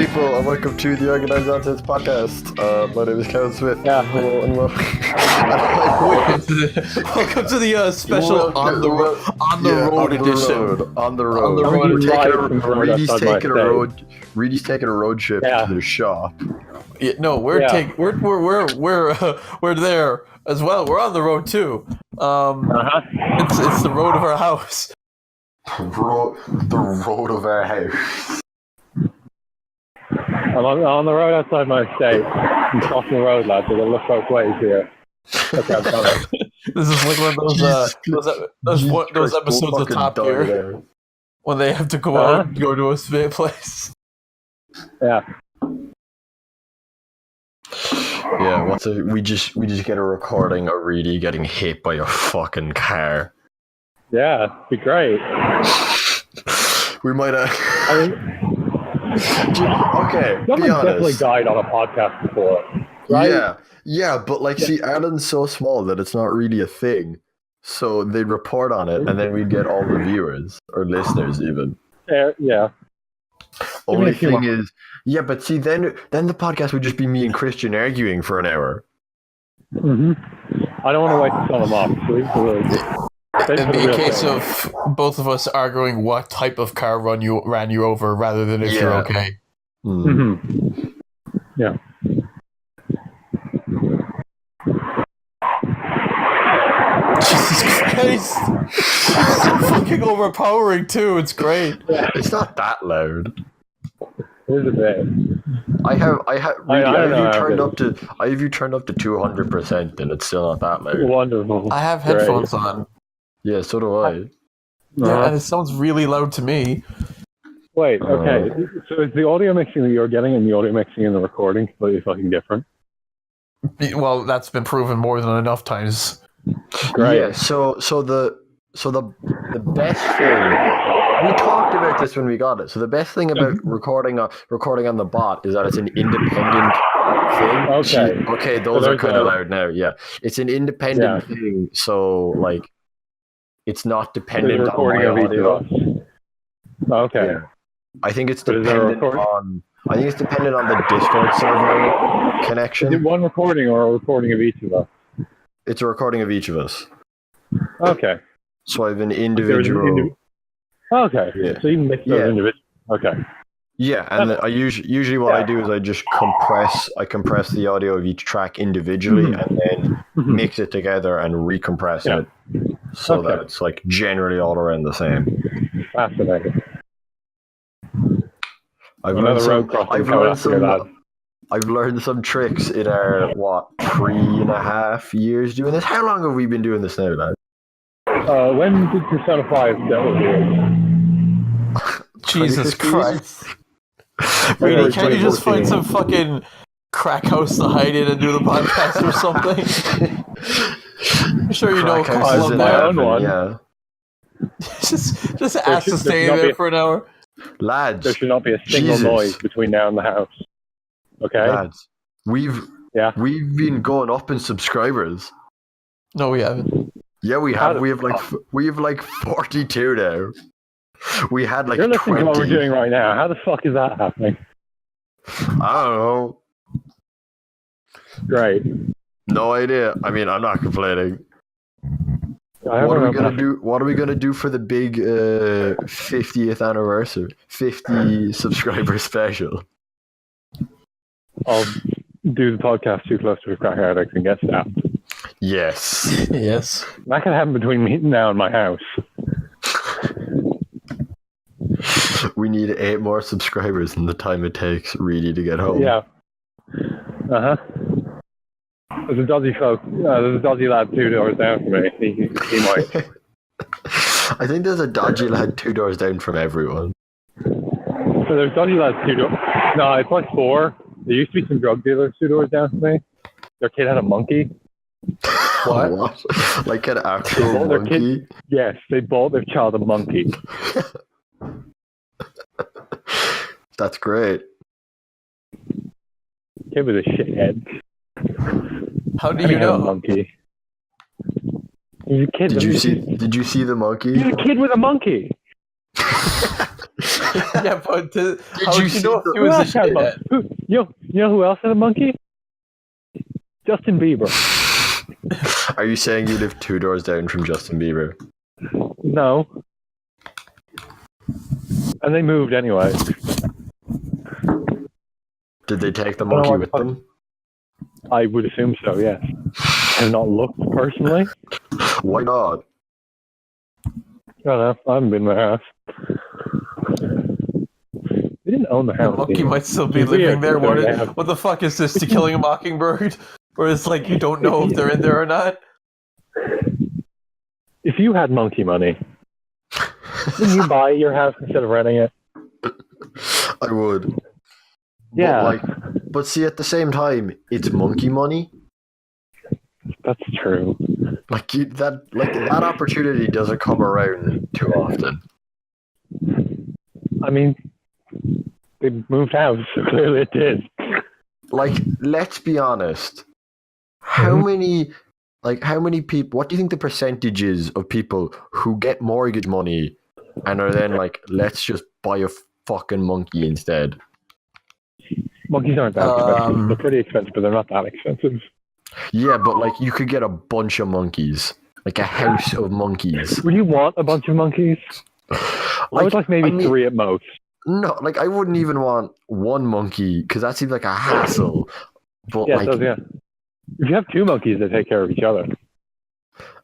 people, and welcome to the Organised podcast. My name is Kevin Smith. Yeah. Hello and welcome. Welcome to the special on the road edition. On the road. Reidy's taking a road trip to the shop. Yeah, no, we're there as well. We're on the road too. It's the road of our house. The road of our house. I'm on the road outside my estate. I'm crossing the road, lads. We're going to look both ways here. Okay, I'm coming. This is like one of those episodes of Top Gear when they have to go out and go to a place. Yeah. Yeah, we just get a recording of Reidy getting hit by a fucking car. Yeah, it'd be great. We might have... Okay, Someone be honest. definitely died on a podcast before, right? Yeah, but see, Ireland's so small that it's not really a thing. So they'd report on it, and then we'd get all the viewers, or listeners even. Yeah. Only thing is... Yeah, but see, then the podcast would just be me and Christian arguing for an hour. Mm-hmm. I don't want to wait to sell them off. It'd be a case of both of us arguing what type of car ran you over rather than if you're okay. Mm-hmm. Yeah. Jesus Christ! It's so fucking overpowering too. It's great. It's not that loud. Here's a bit. I have you turned up to 200%, and it's still not that loud. Wonderful. I have headphones on. Yeah, so do I. Yeah, and it sounds really loud to me. Wait, okay. So is the audio mixing that you're getting and the audio mixing in the recording completely fucking different? Well, that's been proven more than enough times. Great. Yeah, so the best thing, we talked about this when we got it. So the best thing about recording on the bot is that it's an independent thing. Okay, those are kind of loud now. Yeah, it's an independent thing. So it's not dependent on my audio. Okay. Yeah. I think it's dependent on the Discord server connection. Is it one recording or a recording of each of us? It's a recording of each of us. Okay. So I have an individual. Okay. Yeah. So you can mix those individuals. Okay. Yeah, and I usually what I do is I just compress the audio of each track individually and then mix it together and recompress it so that it's generally all around the same. Fascinating. I've learned some tricks in our 3.5 years doing this. How long have we been doing this now, lad? When did Persona 5 demo do? Jesus Christ. Reidy, can't you just find some fucking crack house to hide in and do the podcast or something? I'm sure you know a couple of my own one. Yeah. just ask to stay there for an hour. Lads, there should not be a single noise between now and the house. Okay? Lads, we've been going up in subscribers. No, we haven't. Yeah, we have. We have 42 now. We had You're listening 20. to what we're doing right now. How the fuck is that happening? I don't know. Great. No idea. I mean, I'm not complaining. What are we gonna do for the big 50th anniversary, 50 subscriber special? I'll do the podcast too close to a crack addict and get stabbed. Yes. Yes. That can happen between me now and my house. We need 8 more subscribers in the time it takes Reidy to get home. Yeah. There's a dodgy lad 2 doors down from me. He might. I think there's a dodgy lad 2 doors down from everyone. So there's dodgy lads 2 doors. No, it's 4. There used to be some drug dealers 2 doors down from me. Their kid had a monkey. What? Like an actual monkey? Yes, they bought their child a monkey. That's great. Kid was a shithead. How do you know? A monkey. He's a kid. Did you see the monkey? He's a kid with a monkey. Yeah, but how you would you see know if the- he was a Who else had a shithead? monkey? You know who else had a monkey? Justin Bieber. Are you saying you live 2 doors down from Justin Bieber? No. And they moved anyway. Did they take the I don't know monkey what with the fuck- them? I would assume so, yes. I have not looked personally. Why not? I don't know. I haven't been in their house. They didn't own the The house. monkey did they? might still be It's living weird there. considering they have- What the fuck is this? To Killing a Mockingbird? Where it's like you don't know if they're in there or not? If you had monkey money, wouldn't you buy your house instead of renting it? I would. Yeah. But see, at the same time, it's monkey money. That's true. That opportunity doesn't come around too often. I mean, they moved house, so clearly it did. Like, let's be honest. How many people? What do you think the percentage is of people who get mortgage money and are then like, let's just buy a fucking monkey instead? Monkeys aren't that expensive. They're pretty expensive, but they're not that expensive. Yeah, but like, you could get a bunch of monkeys, like a house of monkeys. Would you want a bunch of monkeys? I would like maybe 3 at most. No, like I wouldn't even want one monkey because that seems like a hassle. But Yeah, like, it does, yeah. If you have 2 monkeys, they take care of each other.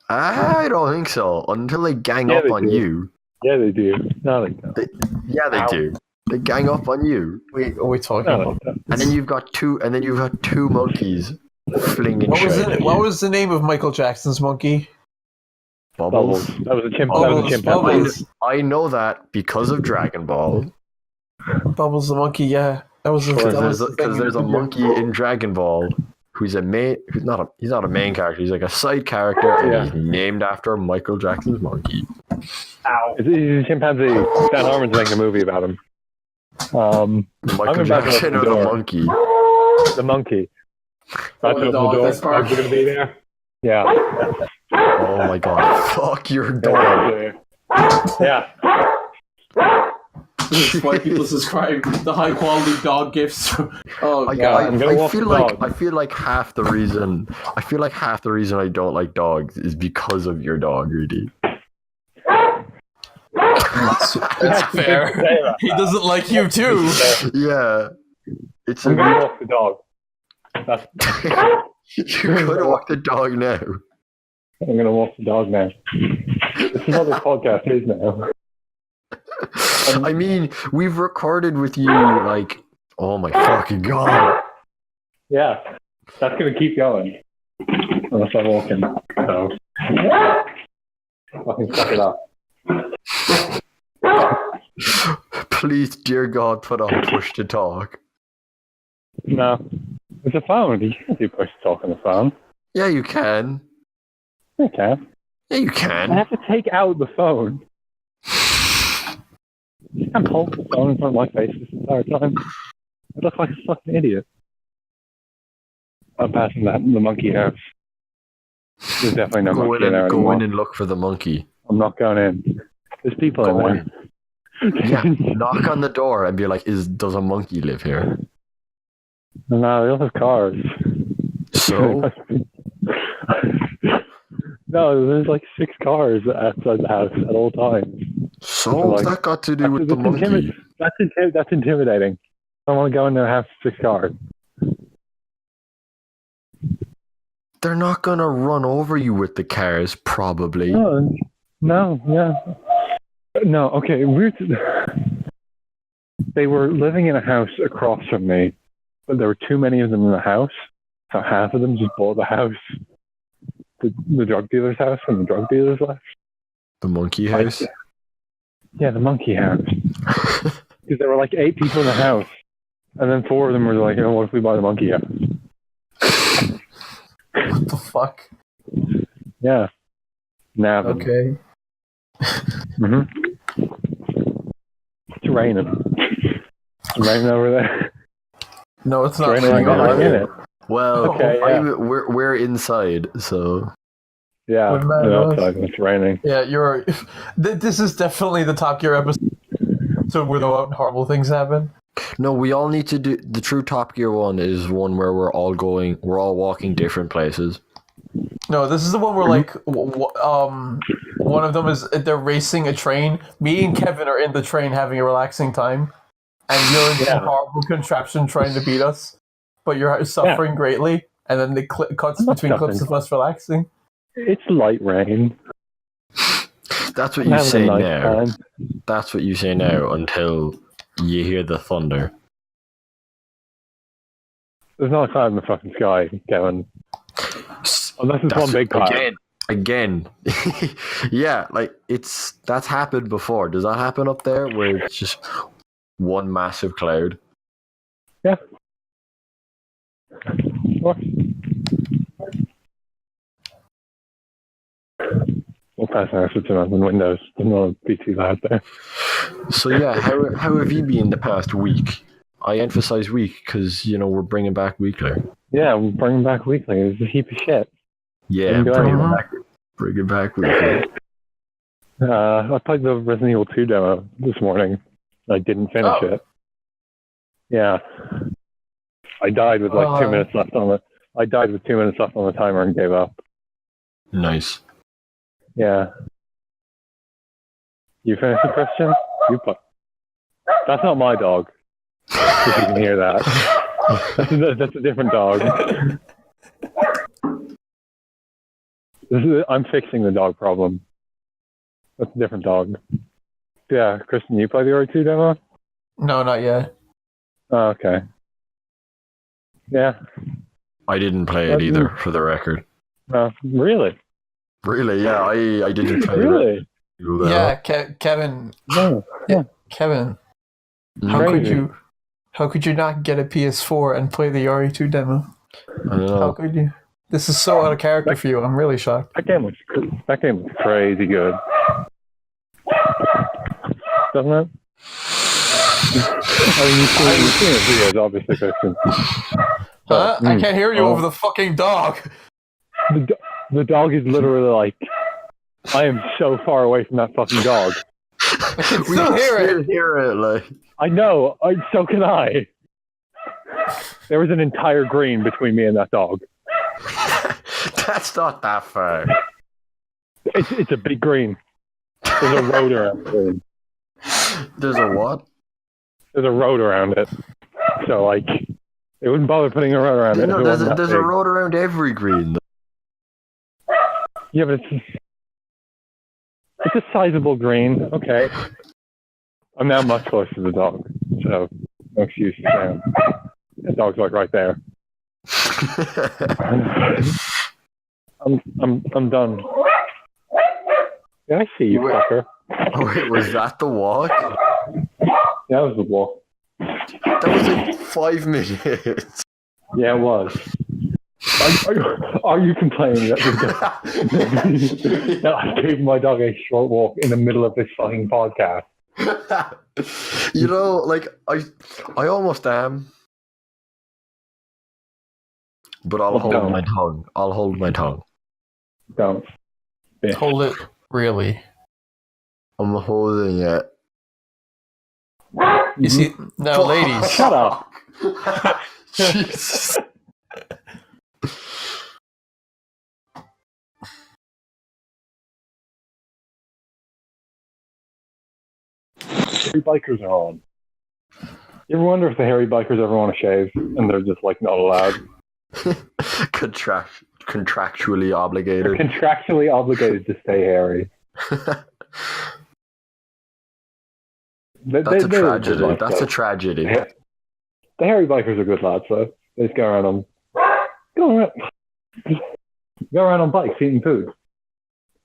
I don't think so. Until they gang Yeah, up they on do. you. Yeah, they do. No, they don't. Yeah, they do. They gang up on you, Wait, what are we talking No, about? they don't. and then you've got 2 monkeys flinging What shit. what was the name of Michael Jackson's monkey? Bubbles. That was a chimp. Bubbles, That was a chimpanzee. Bubbles. I know that because of Dragon Ball. Bubbles the monkey, yeah. That was Because the thing. there's a monkey in Dragon Ball who's he's not a main character. He's like a side character, and Yeah. he's named after Michael Jackson's monkey. He's a chimpanzee. Dan Harmon's making a movie about him. Michael about to Jackson or open the the door. monkey? The monkey. Oh, the dog, that's Are you going to be there? Yeah. Oh my god! Fuck your dog. Yeah. This is why people subscribe the high quality dog gifts. Oh I'm god! gonna walk the dog. I feel like half the reason I don't like dogs is because of your dog, Rudy. That's fair. He doesn't like you too. Yeah, it's I'm going to a walk the dog. you could walk the dog now. I'm going to walk the dog now. This is what this podcast is now. I mean, we've recorded with you like, oh my fucking god. Yeah. That's going to keep going. Unless I'm walking. So. Fucking suck it up. Please, dear God, put on push to talk. No. It's a phone. You can't do push to talk on the phone. Yeah, you can. You can. Yeah, you I can. have to take out the phone. You can't hold the phone in front of my face this entire time. I look like a fucking idiot. I'm passing the monkey house. There's definitely no monkey in there Go anymore. in and look for the monkey. I'm not going in. There's people Go in there. Yeah, knock on the door and be like, does a monkey live here? No, they don't have cars. So? No, there's like 6 cars outside the house at all times. So Like, what's that got to do with the that's monkey? That's intimidating. I want to go in there and have 6 cars. They're not gonna run over you with the cars, probably. No, okay, they were living in a house across from me, but there were too many of them in the house, so half of them just bought the house, the drug dealer's house, and the drug dealers left. The monkey house? Yeah, the monkey house. Because there were like 8 people in the house, and then 4 of them were like, what if we buy the monkey house? What the fuck? Yeah. Now, Okay. It's raining. It's raining over there. No, it's It's not. raining raining right over now. here. In it. Well, Okay, yeah. we're inside, so Yeah, We're I'm outside and it's raining. Yeah, you're. This is definitely the Top Gear episode. So where the horrible things happen. No, we all need to do the true Top Gear one. Is one where we're all walking different places. No, this is the one where like one of them is they're racing a train. Me and Kevin are in the train having a relaxing time, and you're in some horrible contraption trying to beat us, but you're suffering greatly. And then the cuts between clips of us relaxing. It's light rain. That's what you say now. Time. That's what you say now until you hear the thunder. There's not a cloud in the fucking sky, Kevin. Unless it's one big cloud. Again. Yeah, like that's happened before. Does that happen up there where it's just one massive cloud? Yeah. What? We'll pass our switching on Windows. Don't want to be too loud there. So yeah, how have you been the past week? I emphasize week because we're bringing back weekly. Yeah, we're bringing back weekly. It's a heap of shit. Yeah, bring it back weekly. I played the Resident Evil 2 demo this morning. I didn't finish it. Yeah, I died with 2 minutes left on the. I died with 2 minutes left on the timer and gave up. Nice. Yeah. You finished the question? You play. That's not my dog. If you can hear that. That's a different dog. I'm fixing the dog problem. That's a different dog. Yeah, Kristen, you play the RE2 demo? No, not yet. Oh, okay. Yeah. I didn't play it either, for the record. Really? Really? Yeah, I didn't play really? it. Yeah, Kevin. No. Yeah. Kevin. How could you not get a PS4 and play the RE2 demo? I don't know. How could you? This is so out of character for you. I'm really shocked. That game was crazy good. Doesn't it? I mean, you've seen the videos, obviously, Christian. I can't hear you over the fucking dog. The dog is literally like, I am so far away from that fucking dog. I can still hear it, like. I know. So can I. There was an entire green between me and that dog. That's not that far. It's a big green. There's a road around the green. There's a what? There's a road around it. So, like, they wouldn't bother putting a road around it. No, there's a road around every green. Yeah, but it's a sizable green. Okay. I'm now much closer to the dog, so no excuses now. The dog's like right there. I'm done. Yeah, I see you, fucker. Oh, wait, was that the walk? Yeah, that was the walk. That was like 5 minutes. Yeah, it was. Are you complaining that I gave my dog a short walk in the middle of this fucking podcast? Like I almost am, but I'll hold my tongue. I'll hold my tongue. Don't. Yeah. Hold it, really. I'm holding it. You see, now, ladies. Shut up. Jesus. Hairy bikers are on. You ever wonder if the hairy bikers ever want to shave and they're just like not allowed? Contractually obligated. They're contractually obligated to stay hairy. That's a tragedy. That's a tragedy. The hairy bikers are good lads, though. They just go around on bikes eating food.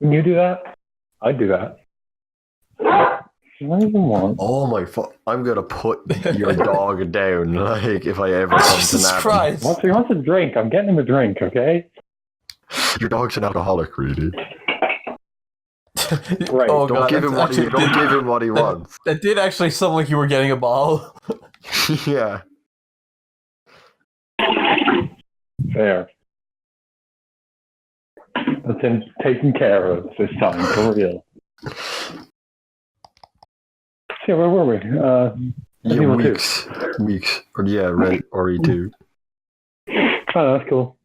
When you do that, I'd do that. Oh my fuck! I'm gonna put your dog down, like if I ever come Jesus to nap. Christ! Once he wants a drink, I'm getting him a drink, okay? Your dog's an alcoholic, Reidy. Right. Oh, don't give him what he wants. That did actually sound like you were getting a ball. Yeah. Fair. That's him taken care of this time, for real. yeah, where were we? Yeah, weeks. Or yeah, right, RE2. Oh, that's cool.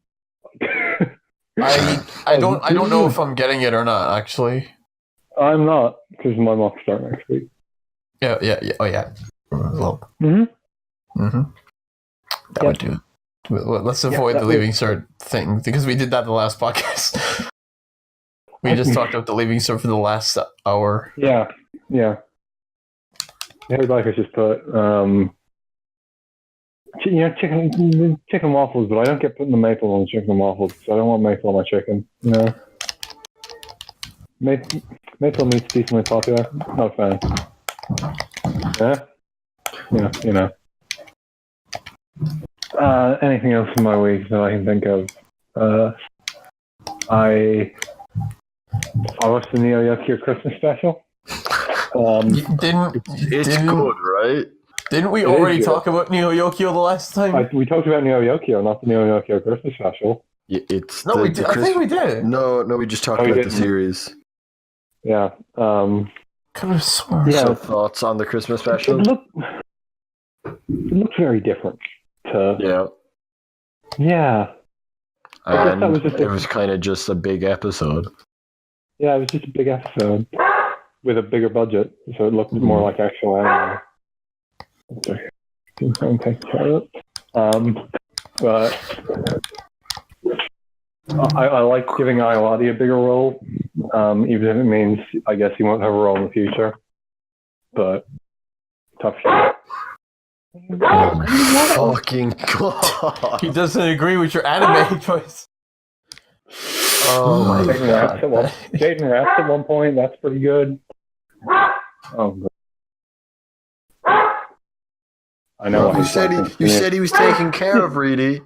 I don't know if I'm getting it or not. Actually, I'm not, because my mocks start next week. yeah. Oh yeah. Well, Mm-hmm. that would do it. Let's avoid the leaving cert thing because we did that the last podcast. We just talked about the leaving cert for the last hour. Yeah. Everybody could just put, chicken waffles, but I don't get putting the maple on the chicken and waffles, so I don't want maple on my chicken. No. Maple meat's decently popular. Not a fan. Yeah. You know. Anything else in my week that I can think of? I watched the Neo Yokio Christmas special. It's good, right? Didn't we already talk about Neo Yokio the last time? We talked about Neo Yokio, not the Neo Yokio Christmas special. Yeah, we did. I think we did. No, we just talked about the series. Yeah. Could have sworn. Yeah. So thoughts on the Christmas special? It looked very different. Yeah. And it was kind of just a big episode. Yeah, it was just a big episode with a bigger budget, so it looked more like actual anime. But I like giving Iolati a bigger role, even if it means I guess he won't have a role in the future. But tough shit. Oh my fucking god! He doesn't agree with your anime choice. Oh my god! Jaden Raps at one point. That's pretty good. Oh god. I know. You said he was taking care of Reidy.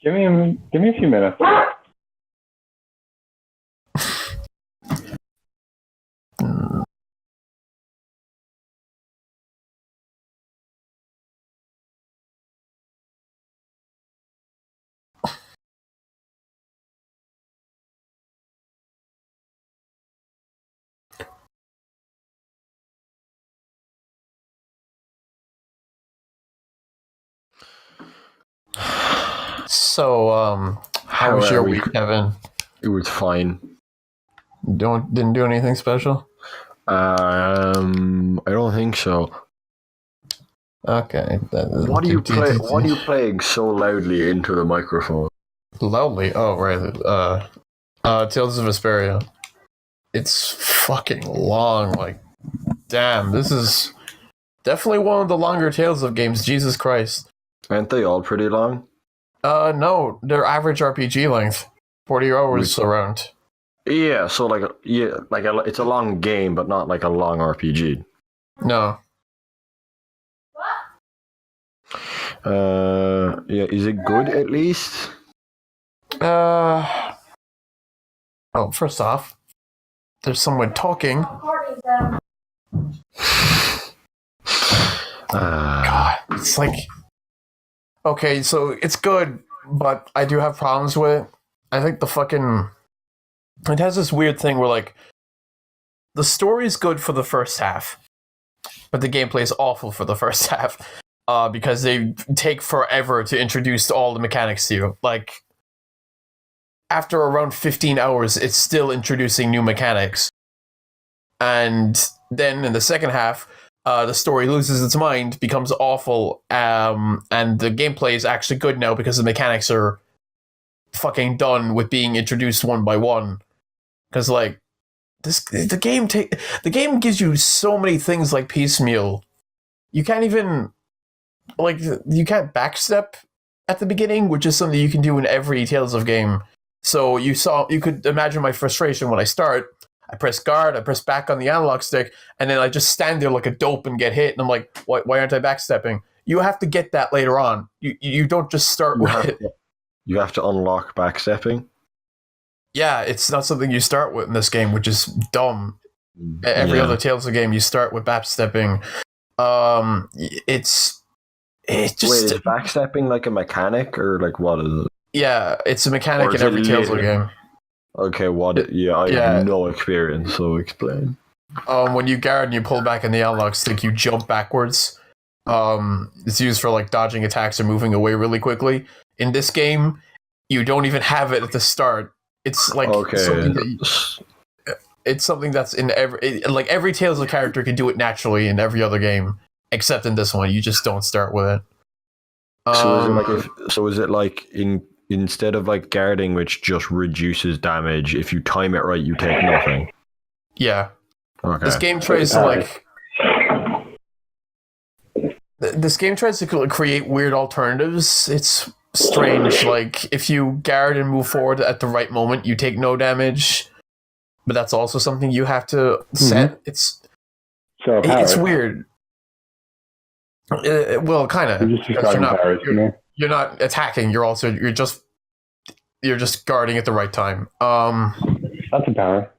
Give me a few minutes. So, how was your week, Kevin? It was fine. Didn't do anything special? I don't think so. Okay. What are you playing so loudly into the microphone? Loudly? Oh, right. Tales of Vesperia. It's fucking long. Like, damn, this is definitely one of the longer Tales of games. Jesus Christ. Aren't they all pretty long? No, they're average RPG length. 40 hours around. Yeah, so it's a long game, but not like a long RPG. No. Yeah, is it good at least? First off, there's someone talking. God, it's like... Okay, so it's good, but I do have problems with it. I think it has this weird thing where, like, the story is good for the first half, but the gameplay is awful for the first half, because they take forever to introduce all the mechanics to you. Like, after around 15 hours, it's still introducing new mechanics. And then in the second half, the story loses its mind, becomes awful, and the gameplay is actually good now because the mechanics are fucking done with being introduced one by one. Because like the game gives you so many things like piecemeal. You can't backstep at the beginning, which is something you can do in every Tales of game. So you could imagine my frustration when I start. I press guard, I press back on the analog stick, and then I just stand there like a dope and get hit, and I'm like, why aren't I backstepping? You have to get that later on. You don't just start with it. You have to unlock backstepping? Yeah, it's not something you start with in this game, which is dumb. Every other Tales of game, you start with backstepping. It's just... Wait, is backstepping like a mechanic, or like what is it? Yeah, it's a mechanic in every Tales of game. Okay, I have no experience, so explain. when you guard and you pull back in the analog stick, you jump backwards. It's used for like dodging attacks or moving away really quickly. In this game, you don't even have it at the start. It's like it's something that's in every Tales of character can do it naturally in every other game, except in this one. You just don't start with it. So is it like instead of like guarding, which just reduces damage, if you time it right, you take nothing? Yeah. Okay. This game tries to create weird alternatives. It's strange. Like if you guard and move forward at the right moment, you take no damage. But that's also something you have to set. It's weird. Well, kind of. You're not attacking. You're just guarding at the right time. That's a power.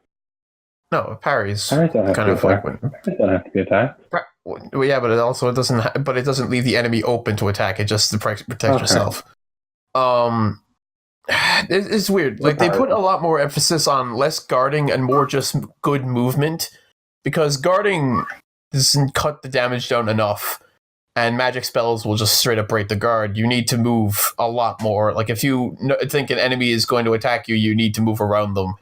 No, parries. Parries don't have kind to of be like attacked. Parries don't have to be attacked. Well, yeah, but it doesn't. But it doesn't leave the enemy open to attack. It just protect yourself. It's weird. Like they put a lot more emphasis on less guarding and more just good movement, because guarding doesn't cut the damage down enough, and magic spells will just straight up break the guard. You need to move a lot more. Like if you think an enemy is going to attack you, you need to move around them.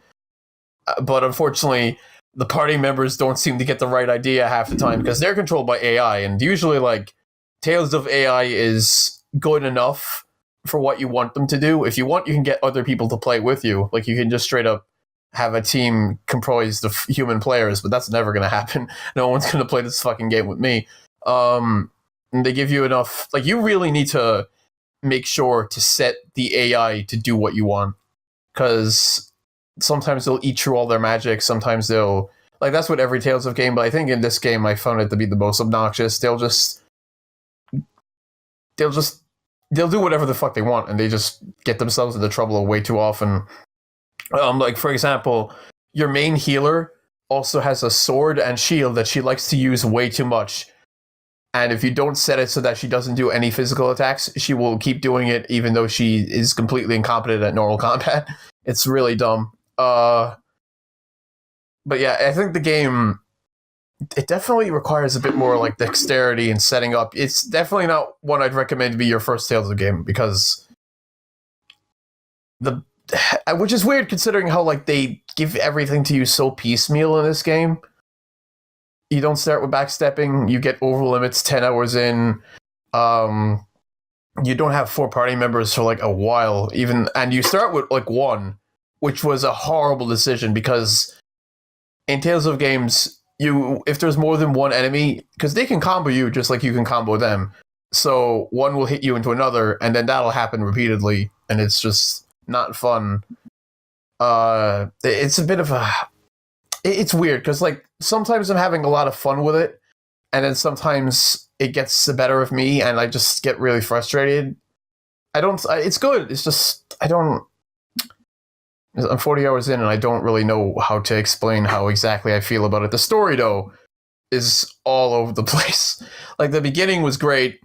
But unfortunately, the party members don't seem to get the right idea half the time because they're controlled by AI, and usually like Tales of AI is good enough for what you want them to do. If you want, you can get other people to play with you. Like you can just straight up have a team comprised of human players, but that's never going to happen. No one's going to play this fucking game with me. And they give you enough. Like you really need to make sure to set the AI to do what you want, because sometimes they'll eat through all their magic. Sometimes they'll that's what every Tales of game. But I think in this game, I found it to be the most obnoxious. They'll do whatever the fuck they want, and they just get themselves into trouble way too often. Like for example, your main healer also has a sword and shield that she likes to use way too much. And if you don't set it so that she doesn't do any physical attacks, she will keep doing it even though she is completely incompetent at normal combat. It's really dumb. But yeah, I think the game, it definitely requires a bit more like dexterity and setting up. It's definitely not one I'd recommend to be your first Tales of game, because which is weird considering how like they give everything to you so piecemeal in this game. You don't start with backstepping. You get over limits 10 hours in. You don't have 4 party members for like a while, even, and you start with like 1, which was a horrible decision because in Tales of games, if there's more than 1 enemy, because they can combo you just like you can combo them. So 1 will hit you into another, and then that'll happen repeatedly, and it's just not fun. It's a bit of it's weird because like sometimes I'm having a lot of fun with it, and then sometimes it gets the better of me, and I just get really frustrated. It's good. It's just I'm 40 hours in, and I don't really know how to explain how exactly I feel about it. The story, though, is all over the place. Like, the beginning was great,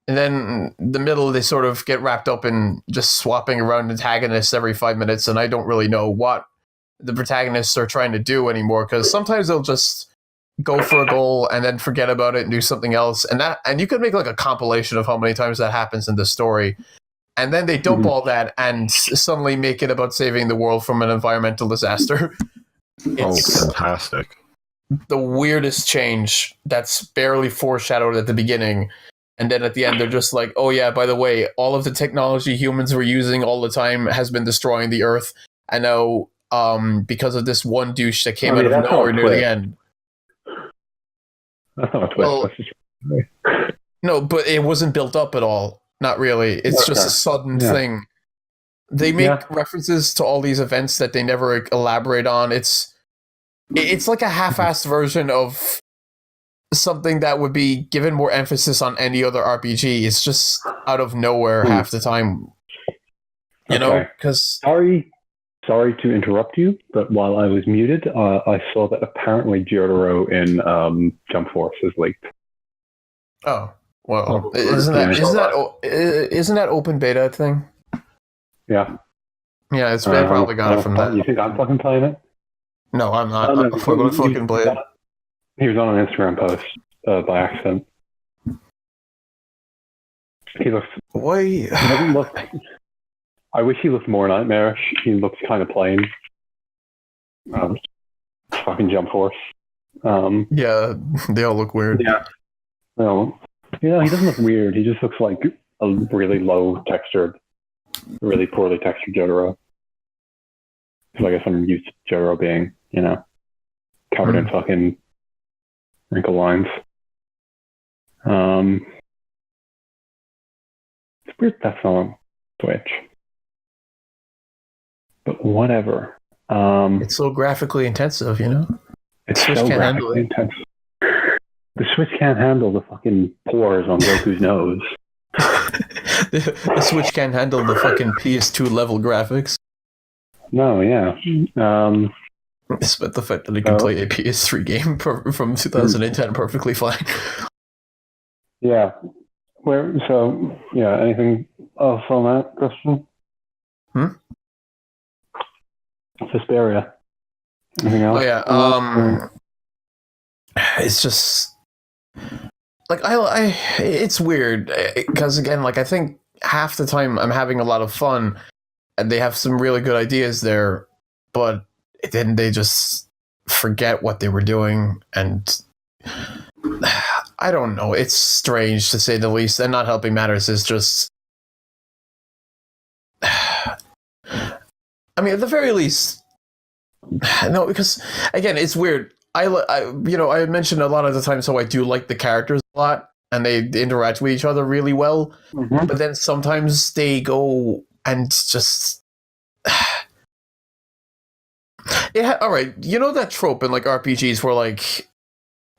and then the middle, they sort of get wrapped up in just swapping around antagonists every 5 minutes, and I don't really know what the protagonists are trying to do anymore, because sometimes they'll just go for a goal and then forget about it and do something else, and you could make like a compilation of how many times that happens in the story. And then they dump all that and suddenly make it about saving the world from an environmental disaster. It's fantastic. The weirdest change that's barely foreshadowed at the beginning. And then at the end, they're just like, oh yeah, by the way, all of the technology humans were using all the time has been destroying the Earth. And now, because of this one douche that came out of nowhere near the end. That's not a twist. Well, no, but it wasn't built up at all. Not really. It's just a sudden thing. They make references to all these events that they never elaborate on. It's like a half-assed version of something that would be given more emphasis on any other RPG. It's just out of nowhere half the time. You know? Because sorry to interrupt you, but while I was muted, I saw that apparently Jotaro in Jump Force is leaked. Oh. Well, isn't that open beta thing? Yeah. Yeah, it's they probably got it from that. You think I'm fucking playing it? No, I'm not. I'm going to fucking play it. He was on an Instagram post by accident. He looks. Why? He doesn't look. I wish he looked more nightmarish. He looks kind of plain. Fucking Jump Force. Yeah, they all look weird. Yeah. No. Yeah, he doesn't look weird. He just looks like a really low textured, really poorly textured Jotaro. Because I guess I'm used to Jotaro being, covered in fucking wrinkle lines. It's weird that's not on Switch. But whatever. It's so graphically intensive, It's Switch so can't handle graphically intense. The Switch can't handle the fucking pores on Goku's nose. The Switch can't handle the fucking PS2 level graphics. No, yeah. Despite the fact that it can play a PS3 game from 2010 perfectly fine. Yeah. Anything else on that question? Vesperia. Anything else? Oh yeah. It's just like it's weird because again, like I think half the time I'm having a lot of fun, and they have some really good ideas there, but then they just forget what they were doing, and I don't know. It's strange to say the least, and not helping matters is just. I mean, at the very least, no, because again, it's weird. I mentioned a lot of the times how I do like the characters a lot, and they interact with each other really well. Mm-hmm. But then sometimes they go and just. Yeah, all right. You know that trope in like RPGs where like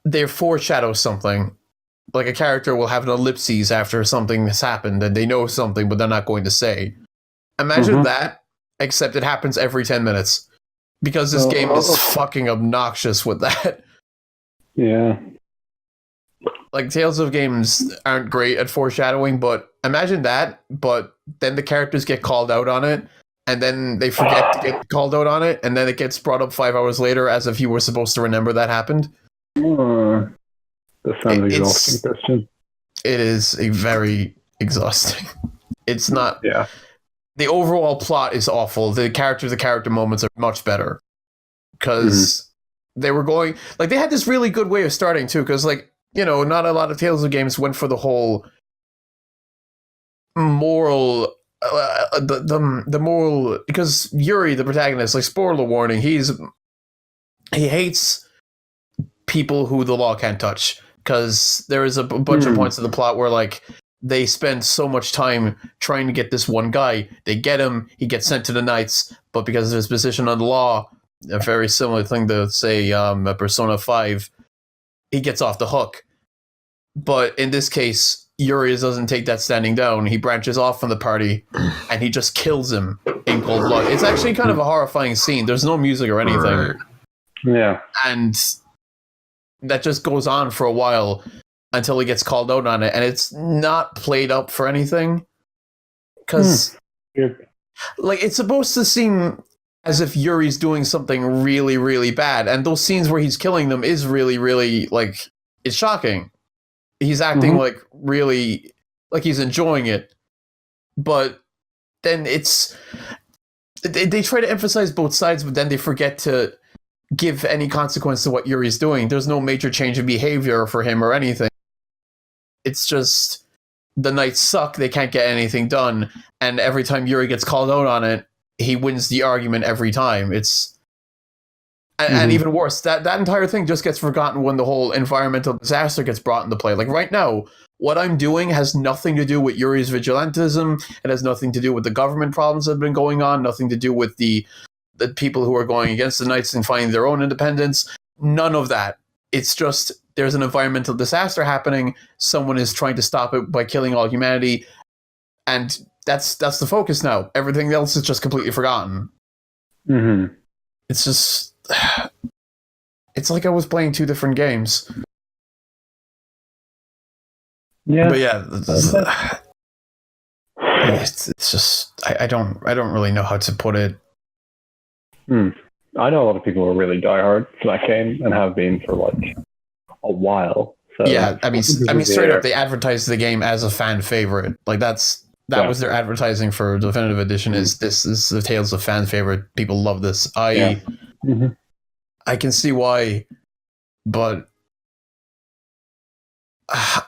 they foreshadow something, like a character will have an ellipses after something has happened, and they know something, but they're not going to say. Imagine that. Except it happens every 10 minutes. Because this game is fucking obnoxious with that. Yeah. Like, Tales of games aren't great at foreshadowing, but imagine that, but then the characters get called out on it, and then they forget to get called out on it, and then it gets brought up 5 hours later as if you were supposed to remember that happened. That sounds exhausting, Christian. It is a very exhausting. It's not... Yeah. The overall plot is awful. The character moments are much better. Because they were going... Like, they had this really good way of starting, too. Because, like, not a lot of Tales of games went for the whole moral... the moral... Because Yuri, the protagonist, like, spoiler warning, he hates people who the law can't touch. Because there is a bunch of points in the plot where, like... They spend so much time trying to get this one guy. They get him. He gets sent to the Knights. But because of his position on the law, a very similar thing to, say, Persona 5, he gets off the hook. But in this case, Yuri doesn't take that standing down. He branches off from the party, and he just kills him in cold blood. It's actually kind of a horrifying scene. There's no music or anything. Yeah. And that just goes on for a while. Until he gets called out on it, and it's not played up for anything. Because, like, it's supposed to seem as if Yuri's doing something really, really bad, and those scenes where he's killing them is really, really, like, it's shocking. He's acting, like, really, like he's enjoying it. But then it's... They try to emphasize both sides, but then they forget to give any consequence to what Yuri's doing. There's no major change in behavior for him or anything. It's just the Knights suck, they can't get anything done, and every time Yuri gets called out on it, he wins the argument every time. It's and even worse, that entire thing just gets forgotten when the whole environmental disaster gets brought into play. Like right now, what I'm doing has nothing to do with Yuri's vigilantism, it has nothing to do with the government problems that have been going on, nothing to do with the people who are going against the Knights and finding their own independence. None of that. It's just there's an environmental disaster happening. Someone is trying to stop it by killing all humanity, and that's the focus now. Everything else is just completely forgotten. It's just, it's like I was playing two different games. Yeah, but yeah, it's just I don't really know how to put it. I know a lot of people who are really diehard for that game and have been for like a while. So Yeah, I mean, straight up, they advertised the game as a fan favorite. Like that was their advertising for Definitive Edition. Is this is the Tales of fan favorite? People love this. I can see why, but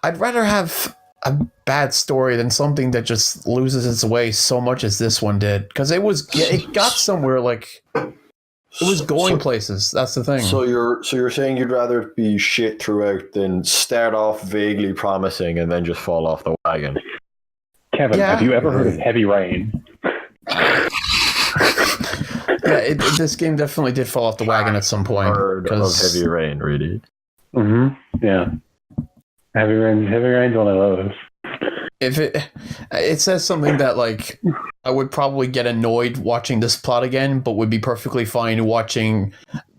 I'd rather have a bad story than something that just loses its way so much as this one did, because it got somewhere. Like it was going places. That's the thing. So you're saying you'd rather it be shit throughout than start off vaguely promising and then just fall off the wagon. Kevin, have you ever heard of Heavy Rain? Yeah, this game definitely did fall off the wagon at some point. Heard of Heavy Rain, really? Yeah. Heavy Rain's one of those. If it says something that like I would probably get annoyed watching this plot again, but would be perfectly fine watching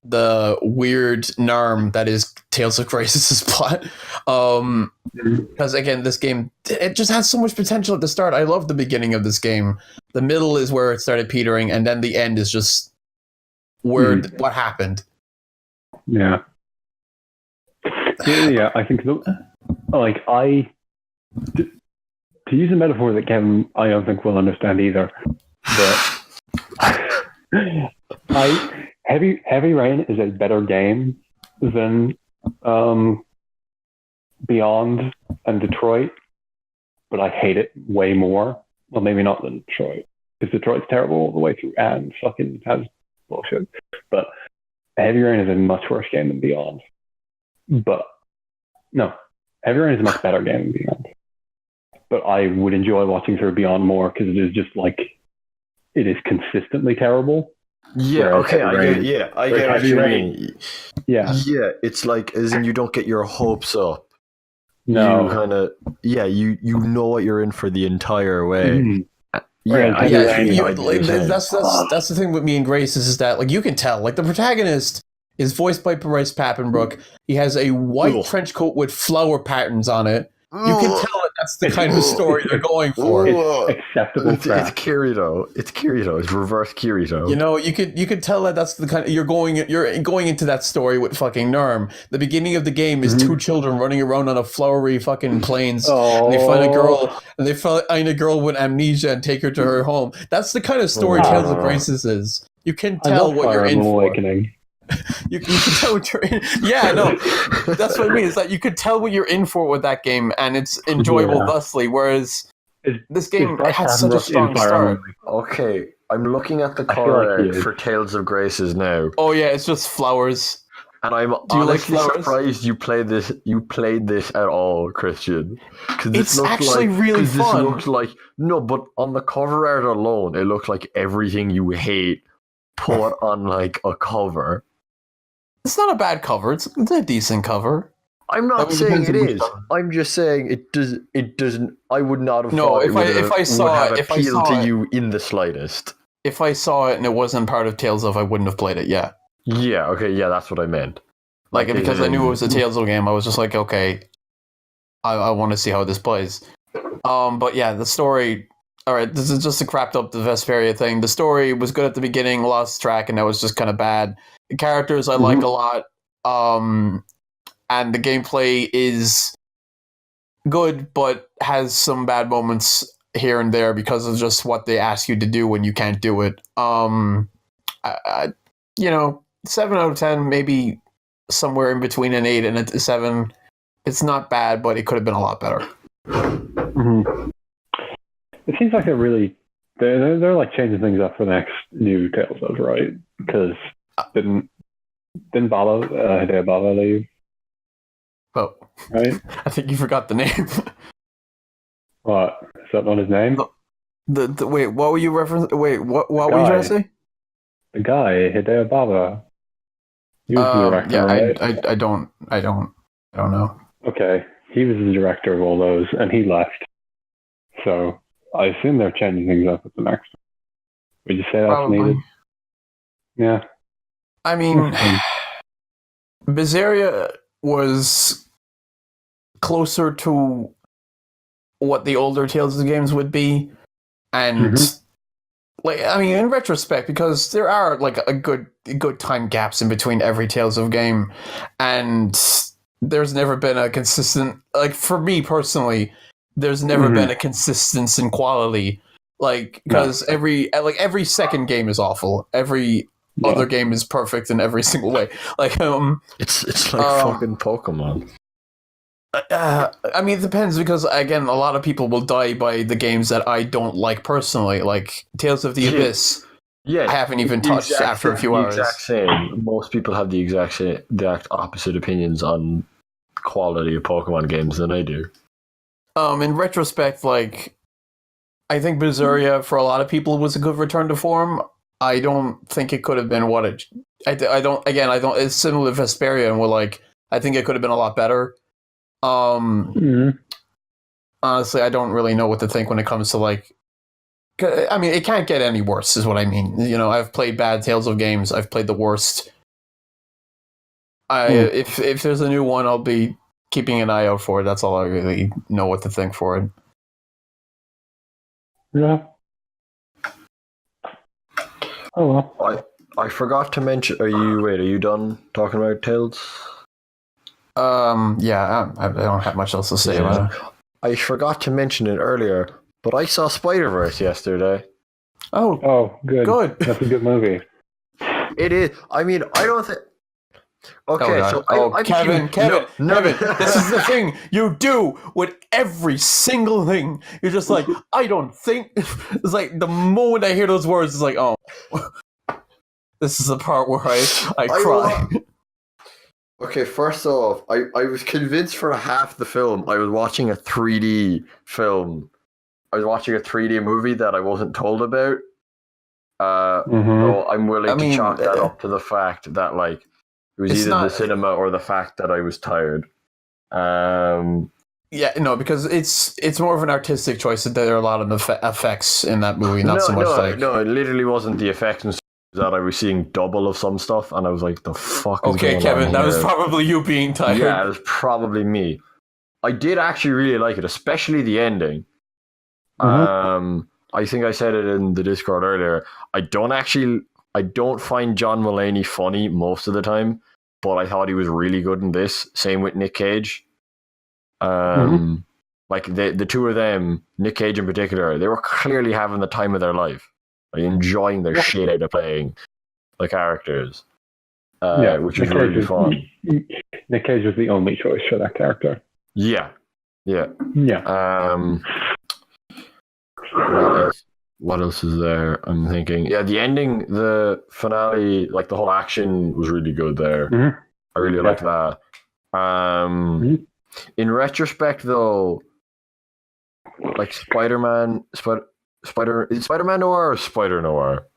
the weird NARM that is Tales of Graces' plot. Because again, this game, it just has so much potential at the start. I love the beginning of this game. The middle is where it started petering, and then the end is just where what happened. Yeah. Yeah, I think to use a metaphor that Kevin, I don't think will understand either, but Heavy Rain is a better game than Beyond and Detroit, but I hate it way more. Well, maybe not than Detroit, because Detroit's terrible all the way through and fucking has bullshit. But Heavy Rain is a much worse game than Beyond. But no, Heavy Rain is a much better game than Beyond. But I would enjoy watching through Beyond more because it is just like it is consistently terrible. Yeah, okay, I get what you mean. Yeah, it's like as in you don't get your hopes up. No, you kind of you know what you're in for the entire way. That's the thing with me and Grace is that like you can tell like the protagonist is voiced by Bryce Papenbrook. He has a white trench coat with flower patterns on it. You can tell that that's the kind of story they're going for. It's acceptable. It's Kirito. It's Kirito. It's reverse Kirito. You know, you could tell that that's the kind of you're going into that story with fucking NARM. The beginning of the game is two children running around on a flowery fucking plains, and they find a girl with amnesia and take her to her home. That's the kind of story Tales of Graces is. You can tell what you're in for. You can tell what you're in. Yeah, no, that's what I mean. Is that you could tell what you're in for with that game, and it's enjoyable thusly. Whereas this game has such a strong start. Okay, I'm looking at the cover for Tales of Graces now. Oh yeah, it's just flowers. And I'm honestly surprised you played this at all, Christian. It's actually really fun. This looks like but on the cover art alone, it looks like everything you hate put on like a cover. It's not a bad cover. It's a decent cover. I'm not saying it is. I'm just saying it does. It doesn't. I would not have. No, if I saw it to you in the slightest. If I saw it and it wasn't part of Tales of, I wouldn't have played it. Yeah. Yeah. Okay. Yeah, that's what I meant. Like because I knew it was a Tales of game, I was just like, okay, I want to see how this plays. But yeah, the story. All right, this is just to crap up the Vesperia thing. The story was good at the beginning, lost track, and that was just kind of bad. The characters I like a lot, and the gameplay is good, but has some bad moments here and there because of just what they ask you to do when you can't do it. 7 out of 10, maybe somewhere in between an 8 and a 7. It's not bad, but it could have been a lot better. It seems like they're like changing things up for the next new Tales of, right? Because didn't Hideo Baba leave? Oh, right. I think you forgot the name. What? Is that not his name? The wait, what were you referencing? Wait, what were you trying to say? The guy, Hideo Baba. He was the director. Yeah, right? I don't know. Okay, he was the director of all those, and he left. So I assume they're changing things up at the next one. Would you say that's Probably needed? Yeah. I mean, Berseria was closer to what the older Tales of games would be, and in retrospect, because there are like a good time gaps in between every Tales of game, and there's never been a consistent, like, for me personally, there's never been a consistency in quality, like, because every second game is awful, every other game is perfect in every single way, like it's like fucking Pokemon. I mean, it depends, because again, a lot of people will die by the games that I don't like personally, like Tales of the Abyss. Yeah, I haven't even touched after a few hours. Exact same. Most people have the exact opposite opinions on quality of Pokemon games than I do. In retrospect, like, I think Berseria for a lot of people was a good return to form. I don't think it could have been what it. I don't. Again, I don't. It's similar to Vesperia, and we're like, I think it could have been a lot better. Honestly, I don't really know what to think when it comes to, like. I mean, it can't get any worse, is what I mean. You know, I've played bad Tales of games. I've played the worst. If there's a new one, I'll be keeping an eye out for it. That's all I really know what to think for it. Yeah. Oh well. I forgot to mention. Are you done talking about Tales? Yeah, I don't have much else to say about it. I forgot to mention it earlier, but I saw Spider-Verse yesterday. Oh, good. Good. That's a good movie. It is. I mean, I don't think. Okay, Kevin, this is the thing you do with every single thing. You're just like, I don't think. It's like the moment I hear those words, it's like, oh, this is the part where I cry. Okay, first off, I was convinced for half the film I was watching a 3D film. I was watching a 3D movie that I wasn't told about. So I'm willing to chalk that up to the fact that, like, it was either the cinema or the fact that I was tired. Yeah, no, because it's more of an artistic choice. That there are a lot of effects in that movie, not so much No, it literally wasn't the effects and stuff that I was seeing double of some stuff, and I was like, the fuck is going Kevin, on that here? was probably you being tired. Yeah, it was probably me. I did actually really like it, especially the ending. I think I said it in the Discord earlier. I don't find John Mulaney funny most of the time, but I thought he was really good in this. Same with Nick Cage. Like the two of them, Nick Cage in particular, they were clearly having the time of their life, like enjoying their shit out of playing the characters, which was really fun. Nick Cage was the only choice for that character. Yeah. What else is there? I'm thinking. Yeah, the ending, the finale, like the whole action was really good there. I really liked that. In retrospect, though, like Spider-Man is Spider-Man Noir or Spider Noir?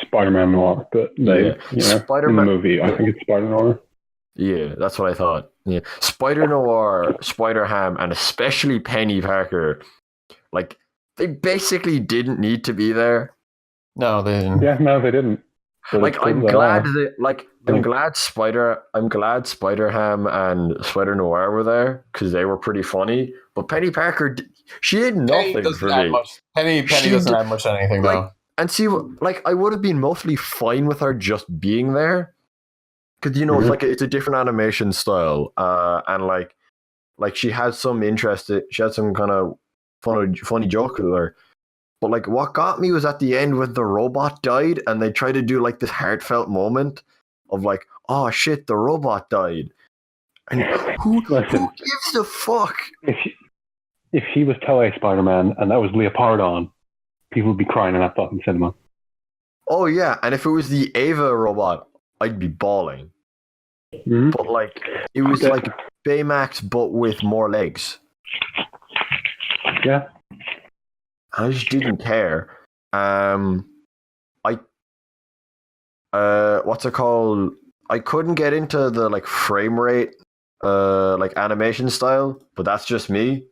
Spider-Man Noir, but Spider-Man, in the movie, I think it's Spider Noir. Yeah, that's what I thought. Yeah, Spider Noir, Spider-Ham, and especially Penny Parker, like, they basically didn't need to be there. No, they didn't. Yeah, no, they didn't. Like, I'm glad Spider-Ham and Spider Noir were there because they were pretty funny. But Penny Parker, she did nothing for me. Penny doesn't add much to anything, though. And see, like, I would have been mostly fine with her just being there, because it's like it's a different animation style, and like she had some interest. She had some kind of funny joke with her. But, like, what got me was at the end when the robot died and they tried to do, like, this heartfelt moment of, like, oh shit, the robot died. And who gives a fuck? If he was Tele Spider-Man and that was Leopardon, people would be crying in that fucking cinema. Oh yeah, and if it was the Ava robot, I'd be bawling. But, like, it was like Baymax but with more legs. Yeah. I just didn't care. What's it called? I couldn't get into the, like, frame rate, like, animation style, but that's just me.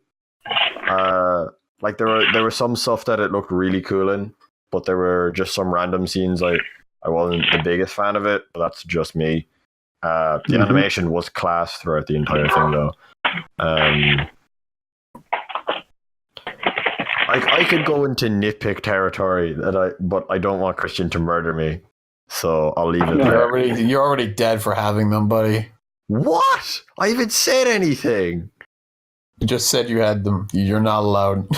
Like, there were some stuff that it looked really cool in, but there were just some random scenes I wasn't the biggest fan of it, but that's just me. The animation was class throughout the entire thing, though. I could go into nitpick territory but I don't want Christian to murder me, so I'll leave it there. You're already dead for having them, buddy. What? I haven't said anything. You just said you had them. You're not allowed.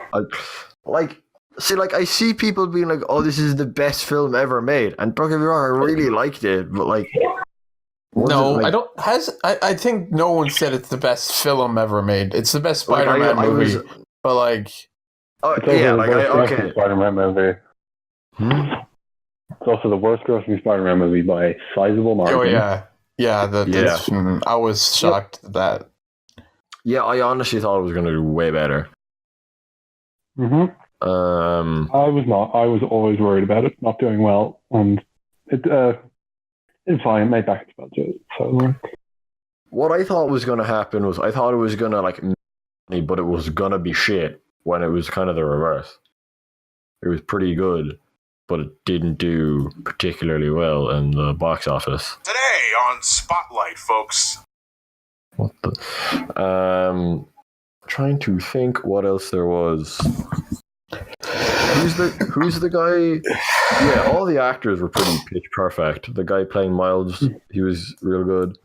I see people being like, "Oh, this is the best film ever made," and don't get me wrong, I really liked it, but like, no, I don't. I think no one said it's the best film ever made. It's the best Spider-Man movie, but like, okay, Spider-Man movie. It's also the worst grossing Spider-Man movie by a sizable margin. Oh yeah. I was shocked at that. Yeah, I honestly thought it was going to do way better. Mm-hmm. I was not. I was always worried about it not doing well, and it's fine. It made back its budget. So, what I thought was going to happen was I thought it was going to like, but it was going to be shit. When it was kind of the reverse. It was pretty good, but it didn't do particularly well in the box office. Today on Spotlight, folks. What the? Trying to think what else there was. Who's the guy? Yeah, all the actors were pretty pitch perfect. The guy playing Miles, he was real good.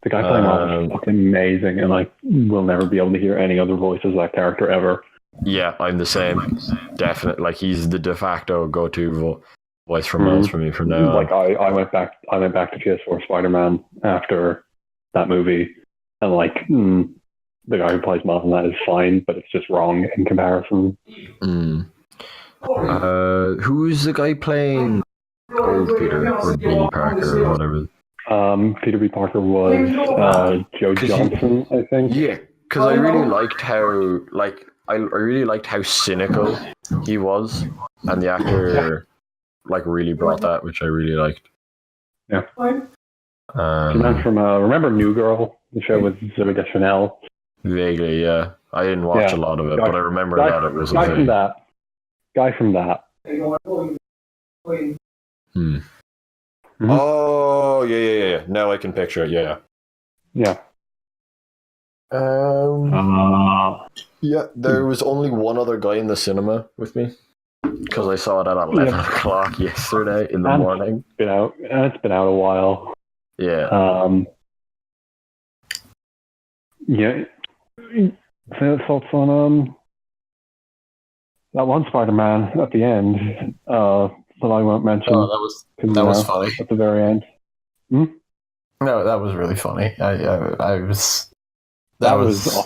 The guy playing Miles is fucking amazing, and I will never be able to hear any other voice as that character ever. Yeah, I'm the same. Definitely, like he's the de facto go-to voice for Miles for me from now on. Like I went back to PS4 Spider-Man after that movie, and like the guy who plays Miles in that is fine, but it's just wrong in comparison. Who's the guy playing old Peter or Billy Parker or whatever? Peter B. Parker was Joe Johnson, I think. Yeah, because I really liked how I really liked how cynical he was, and the actor like really brought that, which I really liked. Yeah. From remember New Girl, the show with Zoe Deschanel? Vaguely, yeah. I didn't watch a lot of it, but I remember that it was guy from that. Oh yeah. Now I can picture it. Yeah. Yeah, there was only one other guy in the cinema with me because I saw it at 11 o'clock yesterday in the morning. It's been out a while. Yeah. Thoughts on that one Spider-Man at the end that I won't mention. Oh, that was funny at the very end. No, that was really funny. That was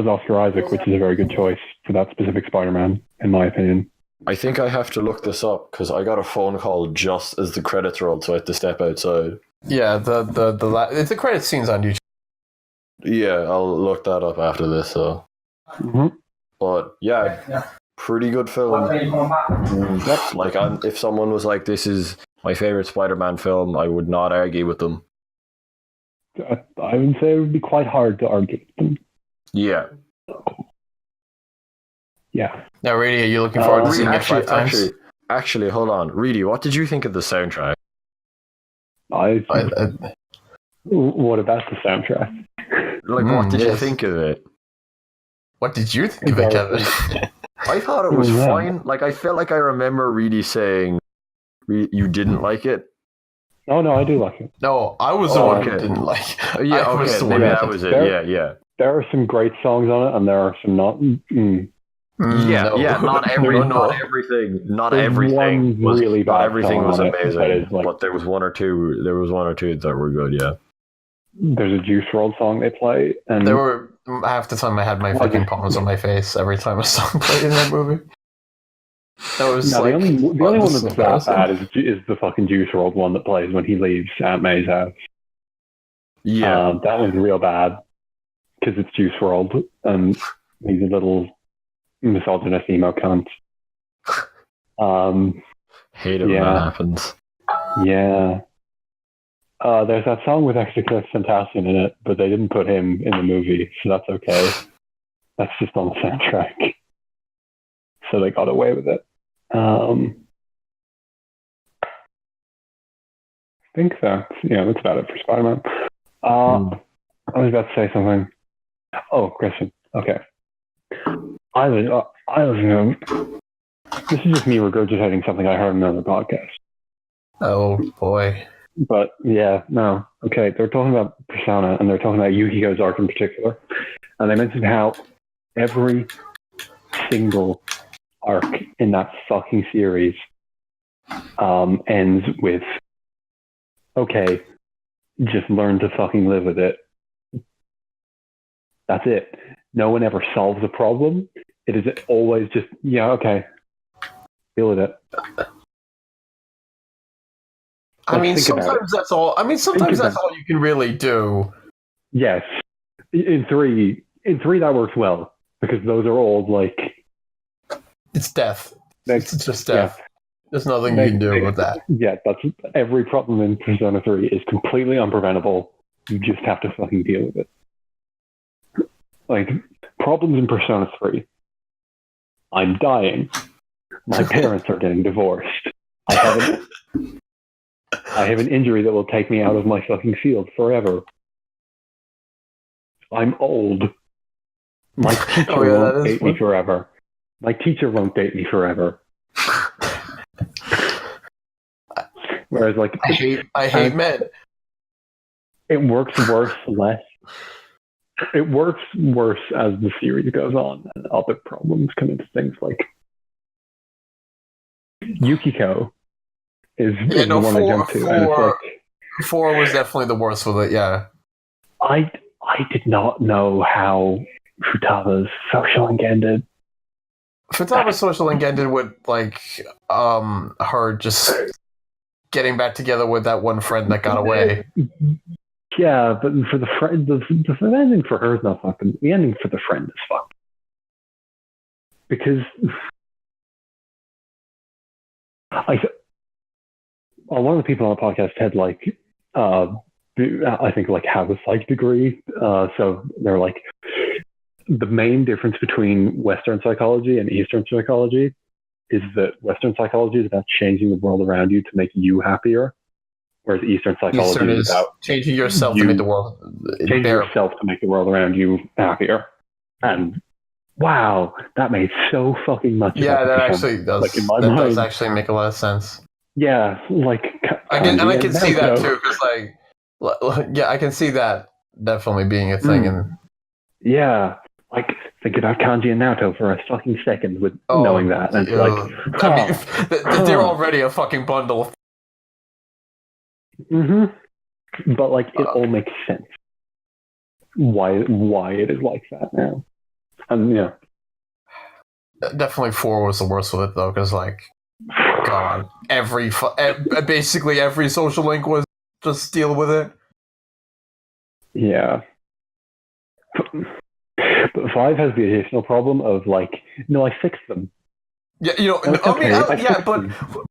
Oscar Isaac, which is a very good choice for that specific Spider-Man, in my opinion. I think I have to look this up because I got a phone call just as the credits rolled, so I had to step outside. Yeah, the credit scene's on YouTube. Yeah, I'll look that up after this. So, but yeah, pretty good film. Like, if someone was like, "This is my favorite Spider-Man film," I would not argue with them. I would say it would be quite hard to argue with them. Yeah. Yeah. Now, Reidy, are you looking forward to seeing it 5 times? Actually, hold on. Reidy, what did you think of the soundtrack? What about the soundtrack? Like, what did you think of it? What did you think of it, Kevin? I thought it was fine. Like, I felt like I remember Reidy saying you didn't like it. Oh, no, I do like it. No, I was the one who didn't like it. Yeah, okay, maybe that was it. Yeah. There are some great songs on it, and there are some not. Not everything. Not everything was really bad. Not everything was amazing, like, but there was one or two. There was one or two that were good. Yeah. There's a Juice WRLD song they play, and there were half the time I had my fucking palms on my face every time a song played in that movie. That was the only one that's that bad is the fucking Juice WRLD one that plays when he leaves Aunt May's house. Yeah, that one's real bad because it's Juice WRLD and he's a little misogynist emo cunt. Hate it when that happens. Yeah. There's that song with Extra Cliff Fantasian in it, but they didn't put him in the movie, so that's okay. That's just on the soundtrack. So they got away with it. I think that's about it for Spider-Man. I was about to say something. Oh, Christian. Okay. This is just me regurgitating something I heard on another podcast. Oh boy. But yeah, no. Okay, they're talking about Persona, and they're talking about Yukiko's arc in particular. And they mentioned how every single arc in that fucking series ends with, okay, just learn to fucking live with it. That's it. No one ever solves a problem. It is always just, yeah, okay, deal with it. I mean, sometimes that's all. I mean, sometimes that's all you can really do. Yes, in three that works well because those are all like it's death. It's just death. Yeah. There's nothing you can do with that. Yeah, that's every problem in Persona 3 is completely unpreventable. You just have to fucking deal with it. Like problems in Persona 3. I'm dying. My parents are getting divorced. I have an injury that will take me out of my fucking field forever. I'm old. My teacher won't date me forever. My teacher won't date me forever. Whereas, like, I hate men. It works less. It works worse as the series goes on, and other problems come into things like Yukiko is the one I jump to. And it's like, 4 was definitely the worst with it. Yeah. I did not know how Futaba's social link ended. Futaba's social link ended with like her just getting back together with that one friend that got away. Yeah, but for the friend, the ending for her is not fucking. The ending for the friend is fucked because one of the people on the podcast had like I think like have a psych degree, so they're like the main difference between Western psychology and Eastern psychology is that Western psychology is about changing the world around you to make you happier, whereas Eastern psychology is about changing yourself to make the world around you happier. And wow, that made so fucking much sense. Yeah, that actually does. Like in my mind, does actually make a lot of sense. Yeah, like I can see that too, because yeah, I can see that definitely being a thing. And yeah, like think about Kanji and Naoto for a fucking second with knowing that, and they're already a fucking bundle. But like it all makes sense why it is like that now. And yeah, definitely 4 was the worst with it though, because like, God, basically every social link was just deal with it. Yeah, but 5 has the additional problem of like, no, I fixed them. Yeah, you know,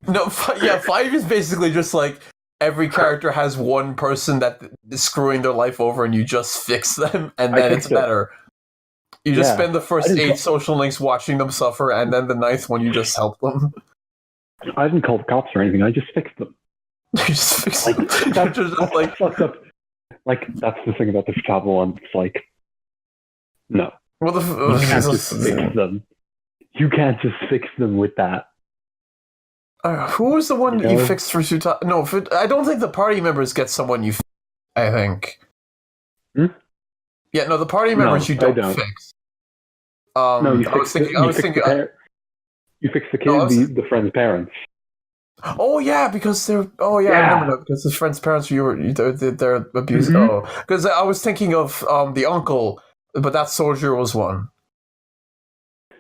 no, 5 is basically just like every character has one person that is screwing their life over, and you just fix them, and then it's better. You just spend the first 8 social links watching them suffer, and then the 9th one you just help them. I didn't call the cops or anything. I just fixed them. You just fix them. That's like fucked up. Like that's the thing about the Futaba one. It's like, no, you can't just fix them. You can't just fix them with that. Who was the one that you fixed for Futaba? No, I don't think the party members get someone you. I think. Yeah, no, the party members you don't fix. No, you fix you fix the kid, the friend's parents. Oh yeah, because they're. Oh yeah, I remember that because his friend's parents they're abused. Oh, because I was thinking of the uncle, but that soldier was one.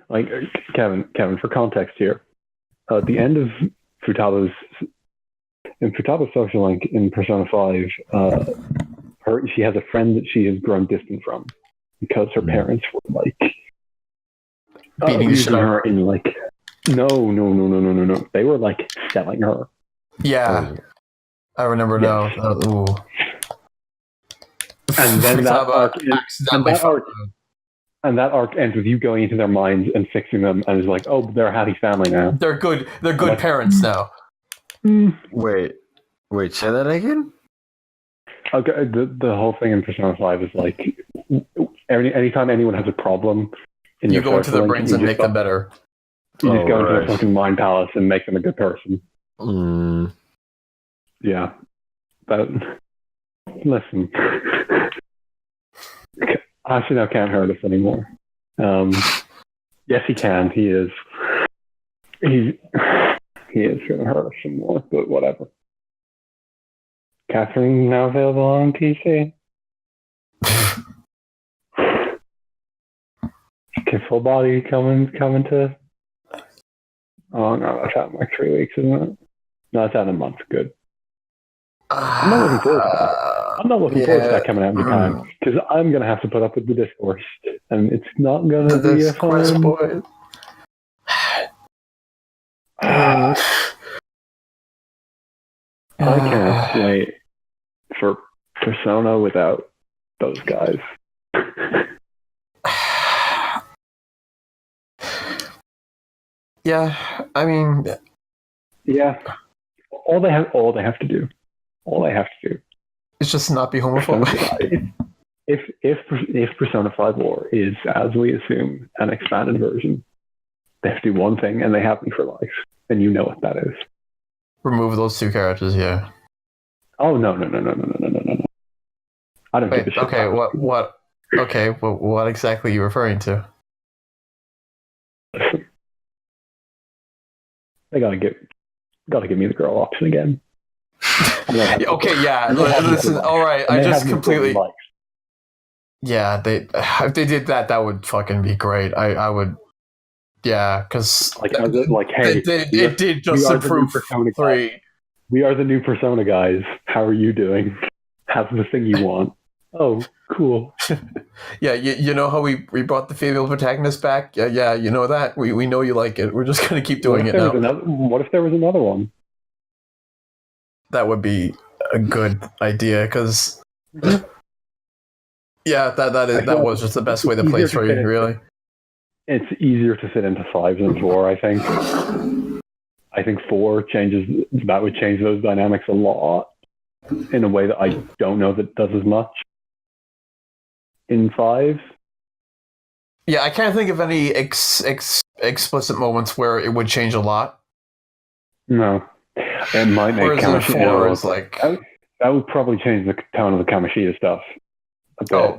Like Kevin, for context here, at the end of Futaba's social link in Persona 5, she has a friend that she has grown distant from because her parents were like beating the shit out of her in like. No. They were like selling her. Yeah. I remember now. And then that arc ends with you going into their minds and fixing them, and it's like, oh, they're a happy family now. They're good parents now. Wait, say that again? Okay, the whole thing in Persona 5 is like, anytime anyone has a problem, you go into their brains and make them better. You just go into a fucking mind palace and make them a good person. Yeah. But listen, Ashino can't hurt us anymore. Yes, he can. He is going to hurt us some more, but whatever. Catherine now available on PC. Okay, full body coming to. Oh no, that's out in like 3 weeks, isn't it? No, that's out in a month. Good. I'm not looking forward to that. I'm not looking forward to that coming out in Japan because I'm going to have to put up with the discourse, and it's not going to be a fun. I can't wait for Persona without those guys. Yeah, I mean, yeah. All they have to do, it's just not be homophobic. If Persona 5 War is, as we assume, an expanded version, they have to do one thing, and they have me for life, and you know what that is. Remove those 2 characters, yeah. Oh no! I don't give a shit. Okay, what? Okay, what exactly are you referring to? Listen, they gotta give me the girl option again. Okay, yeah. Listen, all right. I just completely. Yeah, if they did that, that would fucking be great. I would. Yeah, because hey, it did just improve 3. We are the new Persona guys. How are you doing? Have the thing you want. Oh, cool. Yeah, you know how we brought the female protagonist back? Yeah, you know that. We know you like it. We're just gonna keep doing it now. What if there was another one? That would be a good idea, because yeah, that was just the best way to play 3, really. It's easier to fit into 5 than 4, I think. I think 4 would change those dynamics a lot in a way that I don't know that does as much in 5. Yeah, I can't think of any explicit moments where it would change a lot. No. It might make Kamoshida like that would probably change the tone of the Kamoshida stuff a bit.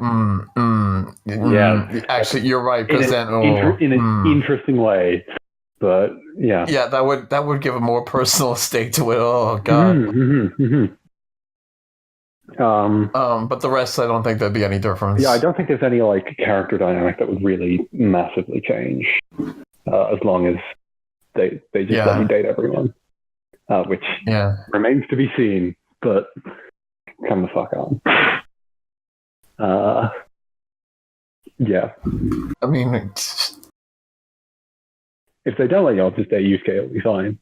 Yeah. Actually, you're right. Because in an interesting way, but yeah. Yeah, that would give a more personal stake to it. Oh god. But the rest, I don't think there'd be any difference. Yeah, I don't think there's any like character dynamic that would really massively change, as long as they just let me date everyone. Which remains to be seen, but come the fuck on. Yeah. I mean, if they don't let y'all just date Yusuke, it'll be fine.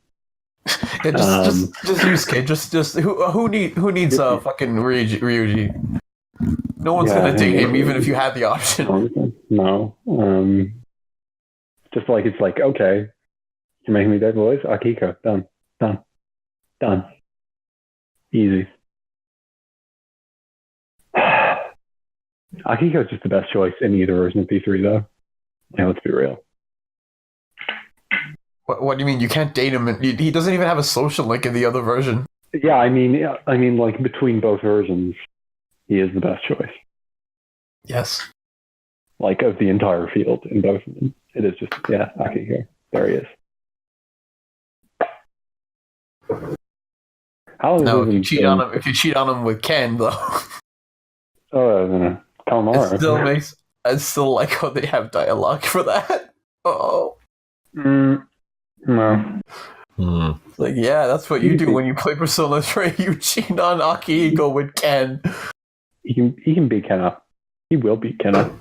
Yeah, just Yusuke. Just who needs fucking Ryuji? No one's gonna date him, even if you had the option. No. Just like it's like, okay, you're making me date boys. Akiko, done. Easy. Akiko's just the best choice in either version of P3, though. Yeah, let's be real. What do you mean? You can't date him? He doesn't even have a social link in the other version. Yeah, I mean, like between both versions, he is the best choice. Yes. Like of the entire field in both of them, it is just Akiko. There he is. No, if you cheat on him with Ken, though. Oh no. Calamari. I still like how they have dialogue for that. Oh. No. Like, yeah, that's what you do when you play Persona 3. You cheat on Akihiko with Ken. He can beat Ken up. He will beat Ken up.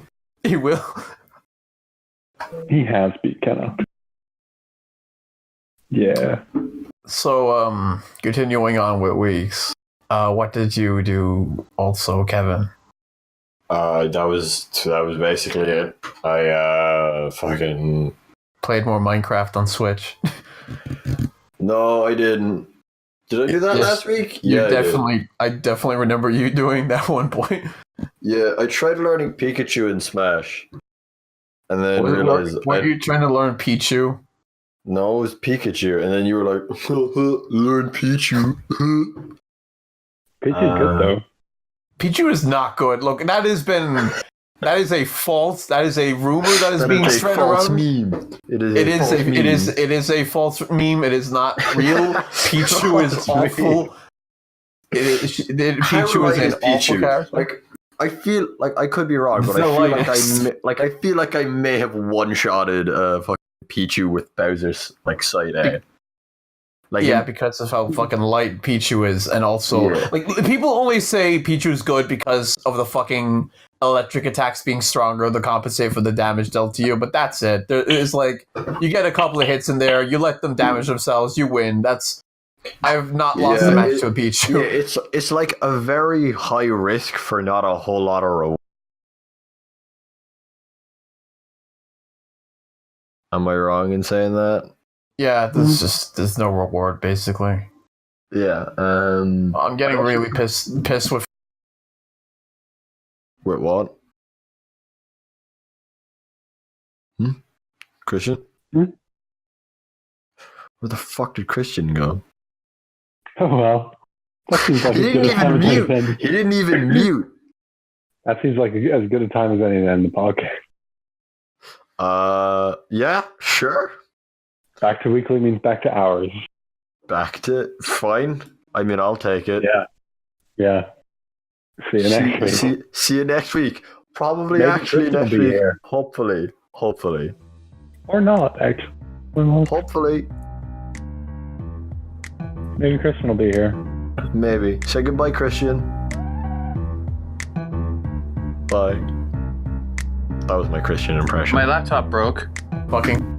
He will. He has beat Ken up. Yeah. So, continuing on with weeks, what did you do also, Kevin? That was basically it. I fucking played more Minecraft on Switch. No, I didn't. Did I do that last week? Yeah, I definitely remember you doing that one point. Yeah, I tried learning Pikachu in Smash, and then realized. Were you trying to learn Pichu? No, it was Pikachu, and then you were like, "Learn Pichu." Pichu's good though. Pichu is not good. Look, that is a rumor that is being spread around. Meme. It is a false meme. It is not real. Pichu is awful. Pichu is an awful character. Like, I feel like I could be wrong, but I feel like I may have one-shotted fucking Pichu with Bowser's like side A. Like, yeah, because of how fucking light Pichu is, and also like people only say Pichu's good because of the fucking electric attacks being stronger to compensate for the damage dealt to you. But that's it. There is like you get a couple of hits in there, you let them damage themselves, you win. I've not lost a match to a Pichu. Yeah, it's like a very high risk for not a whole lot of reward. Am I wrong in saying that? Yeah, there's no reward basically. Yeah. I'm getting really pissed with. Wait, what? Christian? Where the fuck did Christian go? Oh well. That seems like He didn't even mute. He didn't even mute. That seems like as good a time as any to end the podcast. Yeah, sure. Back to weekly means back to hours. Back to fine. I mean, I'll take it. Yeah. See you next week. See you next week. Probably Maybe actually Christian will next be week. here. Hopefully. Or not, actually. Hopefully. Maybe Christian will be here. Maybe. Say goodbye, Christian. Bye. That was my Christian impression. My laptop broke. Fucking